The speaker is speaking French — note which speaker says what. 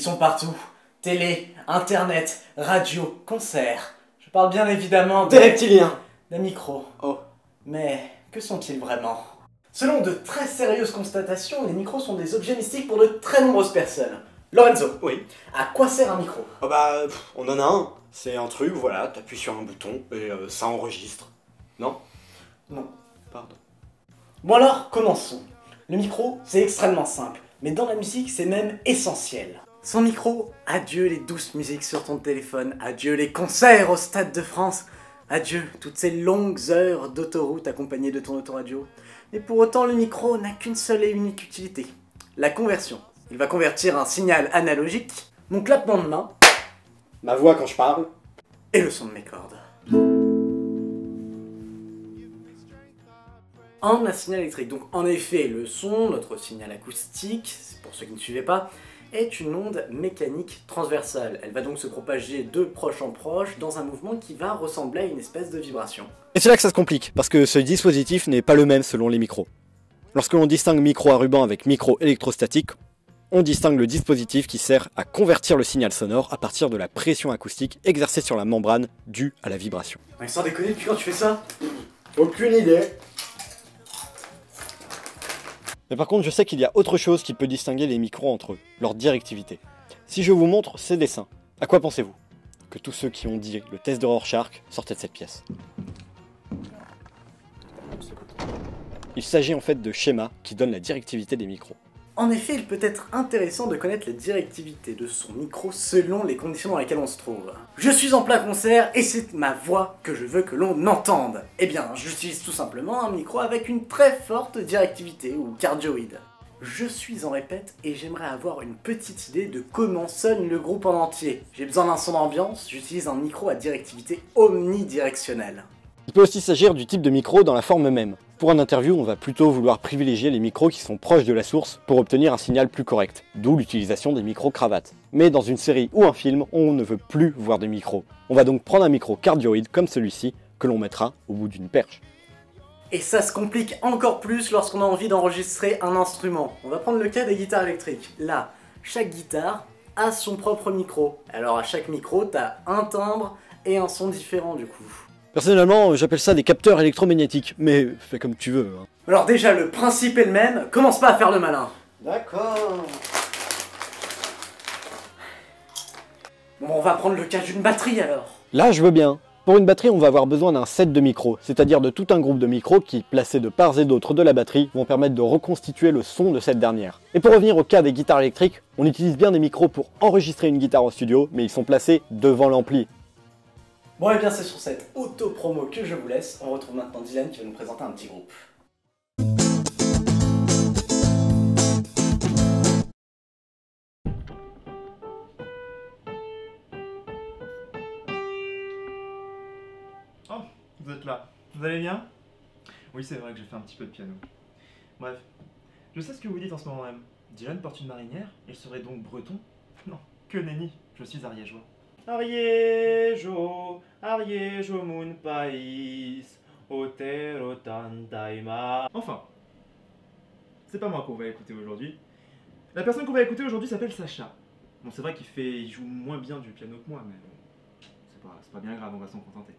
Speaker 1: sont partout. Télé, internet, radio, concerts. Je parle bien évidemment
Speaker 2: Des reptiliens.
Speaker 1: des micros.
Speaker 2: Oh.
Speaker 1: Mais que sont-ils vraiment? Selon de très sérieuses constatations, les micros sont des objets mystiques pour de très nombreuses personnes. Lorenzo,
Speaker 2: Oui.
Speaker 1: à quoi sert un micro?
Speaker 2: Oh bah, on en a un. C'est un truc, voilà, t'appuies sur un bouton et ça enregistre. Non?
Speaker 1: Non.
Speaker 2: Pardon.
Speaker 1: Bon alors, commençons. Le micro, c'est extrêmement simple, mais dans la musique, c'est même essentiel. Sans micro, adieu les douces musiques sur ton téléphone, adieu les concerts au Stade de France, adieu toutes ces longues heures d'autoroute accompagnées de ton autoradio. Et pour autant, le micro n'a qu'une seule et unique utilité, la conversion. Il va convertir un signal analogique, mon clapement de main,
Speaker 2: Ma voix quand je parle.
Speaker 1: et le son de mes cordes. En un signal électrique. Donc en effet, le son, notre signal acoustique, c'est pour ceux qui ne suivaient pas, est une onde mécanique transversale. Elle va donc se propager de proche en proche dans un mouvement qui va ressembler à une espèce de vibration.
Speaker 3: Et c'est là que ça se complique, parce que ce dispositif n'est pas le même selon les micros. Lorsque l'on distingue micro à ruban avec micro électrostatique, on distingue le dispositif qui sert à convertir le signal sonore à partir de la pression acoustique exercée sur la membrane due à la vibration.
Speaker 1: Mais sans déconner, depuis quand tu fais ça?
Speaker 2: Aucune idée.
Speaker 3: Mais par contre, je sais qu'il y a autre chose qui peut distinguer les micros entre eux, leur directivité. Si je vous montre ces dessins, à quoi pensez-vous? Que tous ceux qui ont dit le test de Rorschach sortaient de cette pièce. Il s'agit en fait de schémas qui donnent la directivité des micros.
Speaker 1: En effet, il peut être intéressant de connaître la directivité de son micro selon les conditions dans lesquelles on se trouve. Je suis en plein concert et c'est ma voix que je veux que l'on entende. Eh bien, j'utilise tout simplement un micro avec une très forte directivité ou cardioïde. Je suis en répète et j'aimerais avoir une petite idée de comment sonne le groupe en entier. J'ai besoin d'un son d'ambiance, j'utilise un micro à directivité omnidirectionnelle.
Speaker 3: Il peut aussi s'agir du type de micro dans la forme même. Pour un interview, on va plutôt vouloir privilégier les micros qui sont proches de la source pour obtenir un signal plus correct, d'où l'utilisation des micros cravates. Mais dans une série ou un film, on ne veut plus voir de micros. On va donc prendre un micro cardioïde comme celui-ci, que l'on mettra au bout d'une perche.
Speaker 1: Et ça se complique encore plus lorsqu'on a envie d'enregistrer un instrument. On va prendre le cas des guitares électriques. Là, chaque guitare a son propre micro. Alors à chaque micro, t'as un timbre et un son différent du coup.
Speaker 3: Personnellement, j'appelle ça des capteurs électromagnétiques, mais fais comme tu veux.
Speaker 1: Alors déjà, le principe est le même, commence pas à faire le malin.
Speaker 2: D'accord.
Speaker 1: Bon, on va prendre le cas d'une batterie alors.
Speaker 3: Là, je veux bien. Pour une batterie, on va avoir besoin d'un set de micros, c'est-à-dire de tout un groupe de micros qui, placés de part et d'autre de la batterie, vont permettre de reconstituer le son de cette dernière. Et pour revenir au cas des guitares électriques, on utilise bien des micros pour enregistrer une guitare au studio, mais ils sont placés devant l'ampli.
Speaker 1: Bon, et bien c'est sur cette auto-promo que je vous laisse. On retrouve maintenant Dylan qui va nous présenter un petit groupe.
Speaker 4: Oh, vous êtes là. Vous allez bien? Oui, c'est vrai que j'ai fait un petit peu de piano. Bref, je sais ce que vous dites en ce moment même. Dylan porte une marinière, il serait donc breton? Non, que nenni, je suis ariégeois. Ariejo, Ariejo mun país, otero tantaima. Enfin, c'est pas moi qu'on va écouter aujourd'hui. La personne qu'on va écouter aujourd'hui s'appelle Sacha. Bon, c'est vrai qu'il joue moins bien du piano que moi, mais bon, c'est pas bien grave, on va s'en contenter.